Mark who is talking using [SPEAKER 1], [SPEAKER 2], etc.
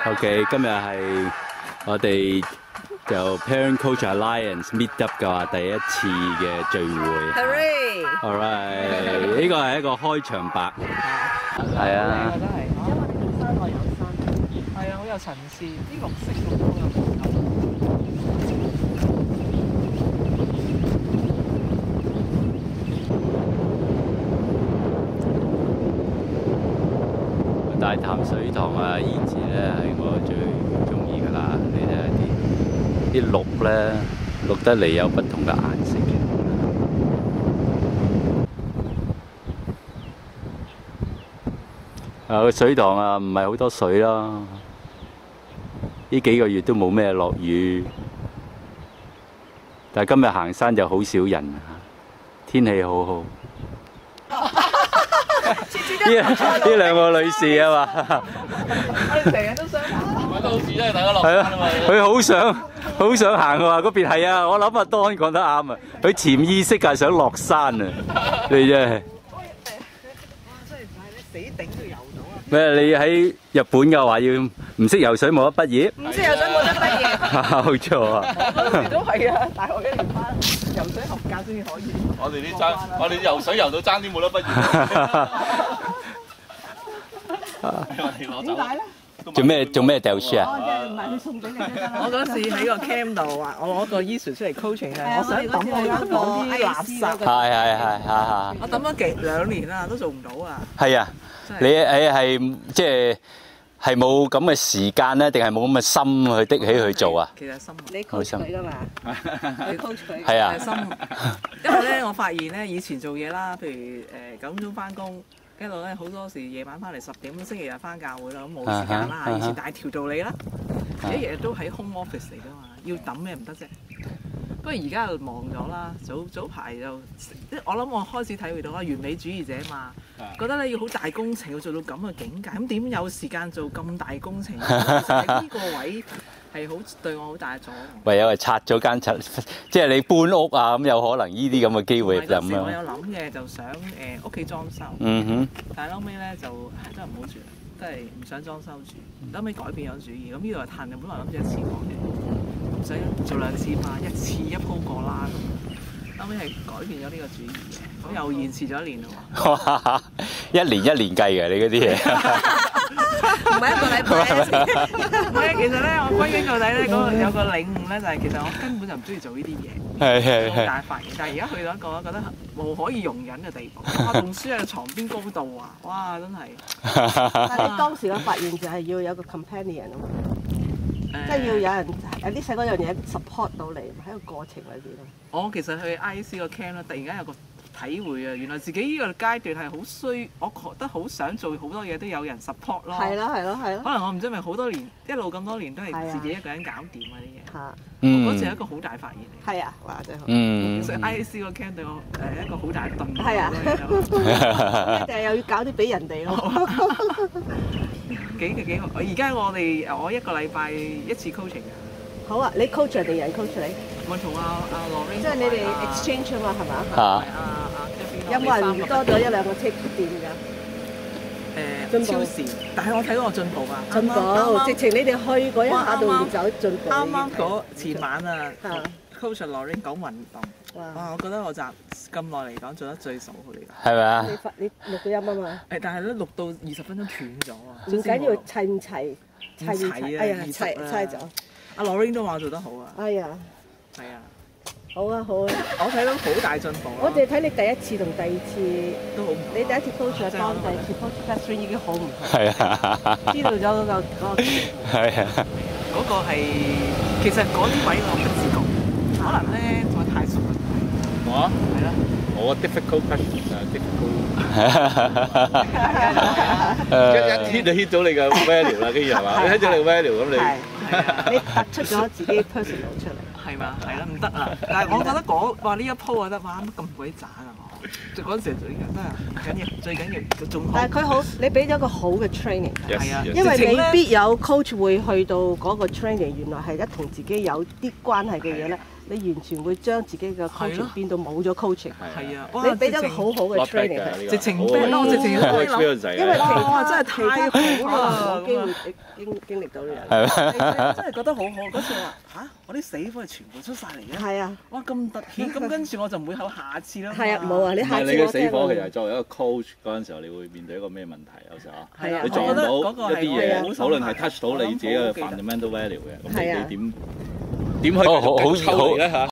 [SPEAKER 1] OK， 今日係我哋就 Parent Coach Alliance Meet Up 嘅話第一次嘅聚會。Alright， 呢個係一個開場白。係啊。
[SPEAKER 2] 真係，因為你山外有山，係啊，好有層次，啲綠色咁好有質感。
[SPEAKER 1] 大潭水塘啊，依次咧係我最中意噶啦。你睇下啲綠咧，綠得嚟有不同嘅顏色嘅。個水塘啊，唔係好多水咯。呢幾個月都冇咩落雨，但係今日行山就好少人，天氣好好。呢兩個女士啊嘛，
[SPEAKER 2] 我哋成日都想行，
[SPEAKER 3] 揾到好似真係大家落山啊嘛。
[SPEAKER 1] 佢好想行啊！嗰邊係啊，我諗阿當講得啱啊，佢潛意識係想落山啊，你真係。
[SPEAKER 2] 哇！真係你死頂都游到啊！
[SPEAKER 1] 咩？你喺日本嘅話要唔識游水冇得畢業？
[SPEAKER 2] 唔識游水冇得畢業。
[SPEAKER 1] 冇錯啊！
[SPEAKER 2] 嗰時都係啊，大學一年班游水合格先至可以。
[SPEAKER 3] 我哋啲爭，我哋游水游到爭啲冇得畢業。
[SPEAKER 2] 點解咧？
[SPEAKER 1] 做咩掉書啊？
[SPEAKER 2] 哦，即係唔係佢送俾你啫嘛？我嗰時喺個 cam 度話，我攞個 Eason 出嚟 coaching 咧，我想抌我香港啲垃圾。
[SPEAKER 1] 係。
[SPEAKER 2] 我抌咗2年啦，都做唔到啊！
[SPEAKER 1] 係啊，你係即係冇咁嘅時間咧，定係冇咁嘅心去的起去做啊？
[SPEAKER 2] 其實心
[SPEAKER 4] 你 coach 佢噶嘛？你 coach 佢
[SPEAKER 1] 係啊，
[SPEAKER 2] 心，因為咧我發現咧以前做嘢啦，譬如9點鐘翻工。跟住咧好多時夜晚翻嚟10點，星期日翻教會啦，咁冇時間啦。以前大條道理啦，一日都喺 home office 嚟噶嘛，要抌咩唔得啫？不過而家就忙咗啦，早排就我諗我開始體會到啦，完美主義者嘛，覺得咧要好大工程要做到咁嘅境界，咁點有時間做咁大工程？其實呢個位係好對我好大嘅阻礙。唯有係拆咗間即係你搬屋啊，咁有可能呢啲咁嘅機會就咁樣。我有諗嘅，就想屋企裝修。但係後尾咧就真係唔好住，真係唔想裝修住。後尾改變咗主意，咁呢度係嘆嘅，本來諗住一次過嘅，唔使做2次嘛，一次一鋪過啦咁。後尾係改變咗呢個主意嘅，咁又延遲咗1年咯喎。
[SPEAKER 1] 一年計嘅你嗰啲嘢。
[SPEAKER 2] 唔係1個禮拜一次。唔係，其實咧，我歸根到底咧，有個領悟咧，就係其實我根本就唔中意做呢啲嘢。好大發現，但係而家去到一個覺得無可以容忍嘅地步。哇！棟書喺床邊高度啊！哇！真係。
[SPEAKER 4] 但係你當時嘅發現就係要有個 companion 啊嘛，即係要有人有啲細嗰樣嘢 support 到你喺個過程裏邊咯。
[SPEAKER 2] 我其實去 IC 個 camp 咧，突然間有個體會啊！原來自己呢個階段係好需，我覺得好想做好多嘢都有人 support 咯。係咯。可能我唔知係咪好多年一路咁多年都係自己一個人搞掂啊啲嘢。嚇！嗰次係一個好大發現嚟。係啊，哇！真係好。所以 IC 個 camp 對我一個好大嘅頓悟。係啊。一定係又要搞啲俾人哋咯。幾好！而家我一個禮拜1次 coaching 㗎。好啊，你 coach 定人 coach 你？我同阿Lorraine，即係你哋 exchange 啊嘛，係嘛？有冇人多咗1-2個 tip 店㗎？超時，但係我睇到我進步啊！進步，直情你哋去嗰一下度就進步。啱啱嗰前晚啊，coach Lorraine 講運動，哇！我覺得我集咁耐嚟講做得最數好嚟㗎。係咪啊？你錄個音啊嘛。但係咧錄到20分鐘斷咗啊！唔緊要，齊唔齊？齊啊！哎呀，齊咗。阿 Lorraine 都話我做得好啊！哎呀，係啊，好啊！我睇到好大進步。我哋睇你第1次同第2次都好唔同。你第1次 coach 係當，第2次 coach class 已經好唔同。係啊，知道咗嗰個。係啊，嗰個係其實嗰啲位我不自覺，可能咧我太熟啦。我係啦，我 difficult question 啊 difficult。一 hit 就 hit 到你嘅 value 啦，跟住係嘛？你 hit 咗你嘅 value 咁你。你突出咗自己 personal 出嚟，係嘛？係啦，唔得啊！但係我覺得話呢一鋪啊得嘛，乜咁鬼渣啊我！嗰陣時最緊得唔緊要，最緊要仲好。但係佢好，你俾咗個好嘅 training，係啊，因為未必有 coach 會去到嗰個 training，原來係一同自己有啲關係嘅嘢咧，
[SPEAKER 4] 你完全會將自己嘅 coaching 變到冇咗 coaching。
[SPEAKER 2] 係啊，
[SPEAKER 4] 你俾咗個好好嘅 training 佢，
[SPEAKER 2] 直情逼咯，直情
[SPEAKER 4] 因為其他真係太好啦，冇機會經歷到呢樣。
[SPEAKER 2] 真係覺得好好。嗰次我話嚇，我啲死火係全部出晒嚟嘅。
[SPEAKER 4] 係啊，
[SPEAKER 2] 哇咁突顯，咁跟住我就唔會有下次啦。
[SPEAKER 4] 係啊，冇啊，你下次
[SPEAKER 3] 你嘅死火其實作為一個 coach 嗰陣時候，你會面對一個咩問題？有時候
[SPEAKER 4] 係啊，
[SPEAKER 3] 你撞到一啲嘢，
[SPEAKER 2] 無
[SPEAKER 3] 可能係 touch 到你自己嘅 fundamental value 嘅，咁你點去
[SPEAKER 1] 好
[SPEAKER 3] 抽離咧嚇？